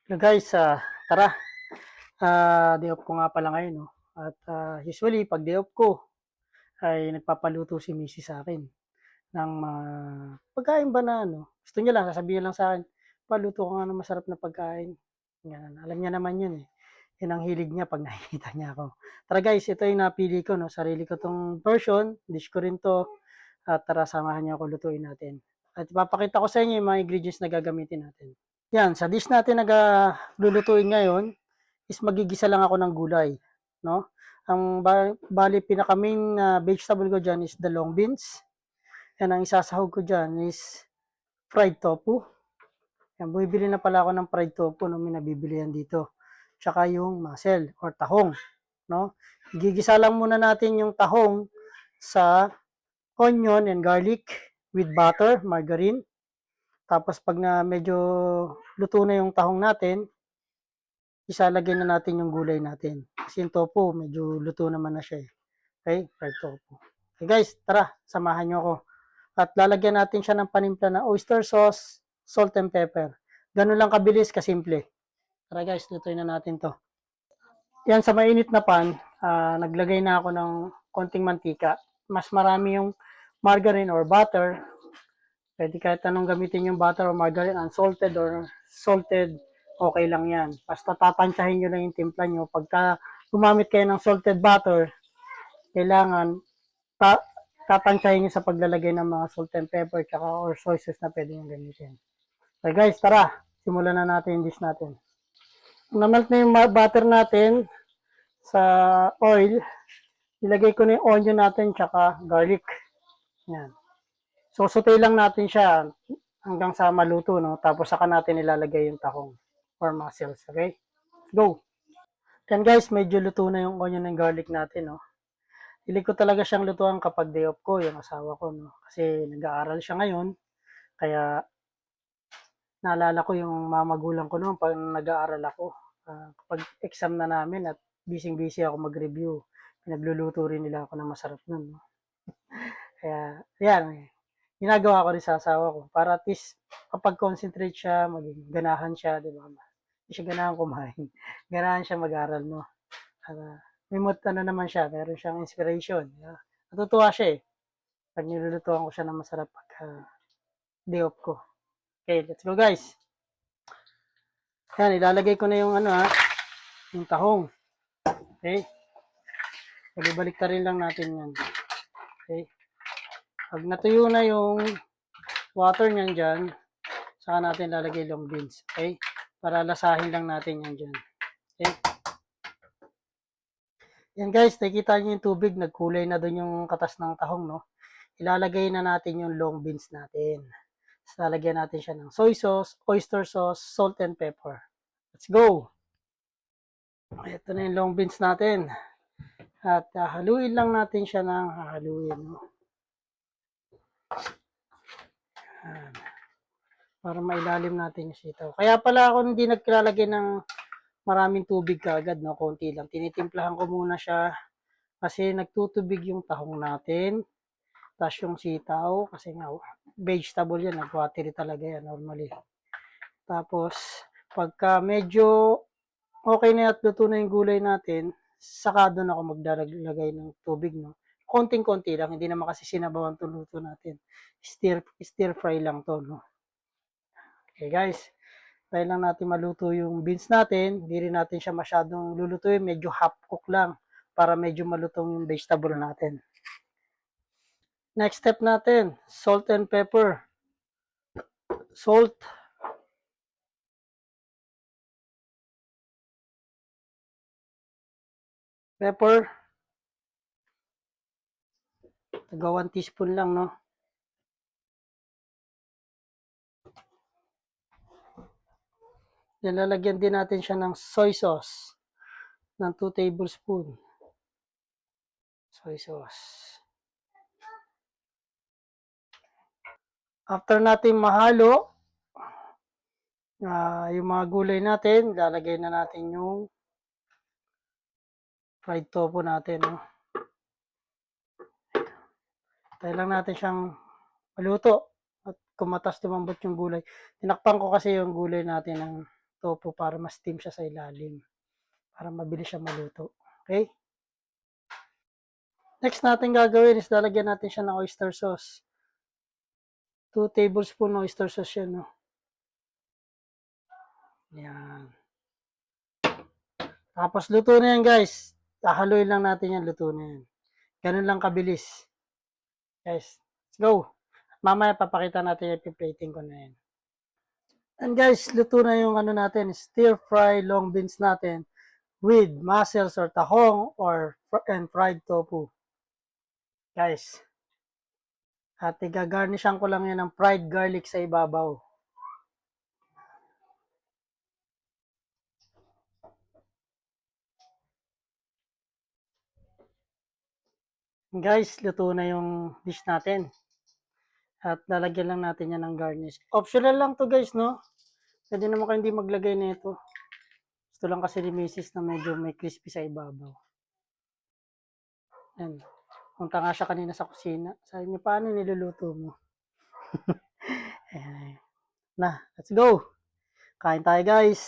Hello guys, tara. Day off ko nga pala ngayon, no? At usually, pag day off ko, ay nagpapaluto si Missy sa akin ng pagkain ba na, ano. Gusto niya lang, sasabihin lang sa akin, paluto ko nga ng masarap na pagkain. Yan, alam niya naman yun eh. Yan ang hilig niya pag nakikita niya ako. Tara guys, ito yung napili ko, no? Sarili ko tong version, dish ko rin to. At tara, samahan niyo ako lutuin natin. At ipapakita ko sa inyo yung mga ingredients na gagamitin natin. Yan, sa dish natin na lulutuin ngayon, is magigisa lang ako ng gulay, no? Ang bali pinaka main vegetable ko diyan is the long beans. Yan ang isasahog ko diyan is fried tofu. Yan, bumibili na pala ako ng fried tofu no, may nabibili yan dito. Tsaka yung muscle or tahong, no? Igigisa lang muna natin yung tahong sa onion and garlic with butter, margarine. Tapos pag na medyo luto na yung tahong natin, isalagay na natin yung gulay natin. Kasi yung tofu, medyo luto naman na siya eh. Okay? Fried tofu. Okay guys, tara, samahan nyo ako. At lalagyan natin siya ng panimpla na oyster sauce, salt and pepper. Ganun lang kabilis, kasimple. Tara guys, lutuin na natin to. Yan, sa mainit na pan, naglagay na ako ng konting mantika. Mas marami yung margarine or butter. Pwede kahit anong gamitin yung butter or margarine, unsalted or salted, okay lang yan. Basta tatansyahin nyo lang yung timpla nyo. Pagka gumamit kayo ng salted butter, kailangan ta tatansyahin nyo sa paglalagay ng mga salt and pepper tsaka or soy sauce na pwede nyo gamitin. Okay guys, tara, simulan na natin yung dish natin. Na-melt na yung butter natin sa oil, ilagay ko na yung onion natin tsaka garlic. Yan. So, saute lang natin siya hanggang sa maluto, no? Tapos saka natin ilalagay yung tahong or mussels, okay? Go! Yan guys, medyo luto na yung onion and garlic natin, no? Hilig ko talaga siyang lutuan kapag day off ko, yung asawa ko, no? Kasi nag-aaral siya ngayon, kaya naalala ko yung mamagulang ko noon pag nag-aaral ako. Kapag exam na namin at busy-busy ako mag-review, pinagluluto rin nila ako ng masarap nun, no? Kaya, yan, ginagawa ko rin sa asawa ko para at least kapag concentrate siya, maging ganahan siya, di ba? Hindi siya ganahan kumain. Ganahan siya mag-aral, no? May ano naman siya, meron siyang inspiration. Natutuwa siya eh. Pag nilulutuan ko siya ng masarap pag day off ko. Okay, let's go guys. Yan, ilalagay ko na yung yung tahong. Okay? Ibalik rin lang natin yan. Okay? Pag natuyo na yung water niyan dyan, saka natin lalagay long beans. Okay? Para lasahin lang natin yan dyan. Okay? Yan guys, nakikita nyo yung tubig, nagkulay na doon yung katas ng tahong, no? Ilalagay na natin yung long beans natin. Tapos lalagyan natin siya ng soy sauce, oyster sauce, salt and pepper. Let's go! Ito na yung long beans natin. At haluin lang natin siya ng haluin, no? Para mailalim natin yung sitaw. Kaya pala ako hindi naglalagay ng maraming tubig kaagad, no? Konti lang. Tinitimplahan ko muna siya kasi nagtutubig yung tahong natin. Tapos yung sitaw, kasi nga vegetable yan, nag-watery talaga yan normally. Tapos, pagka medyo okay na at luto na yung gulay natin, saka doon ako maglalagay ng tubig, no? Konting-konti lang, hindi naman kasi sinabawan to luto natin. Stir fry lang to, no? Okay guys, try lang natin maluto yung beans natin. Hindi rin natin siya masyadong lulutuin, medyo half cook lang para medyo malutong yung vegetable natin. Next step natin, salt and pepper. Salt, pepper, taga 1 teaspoon lang, no? Lalagyan din natin siya ng soy sauce ng 2 tablespoon. Soy sauce. After natin mahalo, yung mga gulay natin, lalagay na natin yung fried tofu natin, no? Tayo lang natin siyang maluto at kumatas lumambot yung gulay. Tinakpan ko kasi yung gulay natin ng tofu para ma-steam siya sa ilalim. Para mabilis siya maluto. Okay? Next natin gagawin is lalagyan natin siya ng oyster sauce. 2 tablespoon oyster sauce yan, no? Yan. Tapos luto na yan, guys. Hahaluin lang natin yan, luto na yan. Ganun lang kabilis. Guys, let's go. Mamaya papakita natin yung plating ko na yan. And guys, luto na yung ano natin, stir fry long beans natin with mussels or tahong and fried tofu. Guys, at igagarnishan ko lang yan ng fried garlic sa ibabaw. Guys, luto na yung dish natin. At lalagyan lang natin yan ng garnish. Optional lang to guys, no? Pwede naman kayo hindi maglagay nito. Gusto lang kasi ni Mrs. na medyo may crispy sa ibabaw. Yan. Punta nga siya kanina sa kusina. Sabi niya, paano niluluto mo? Ayan. Na, let's go. Kain tayo guys.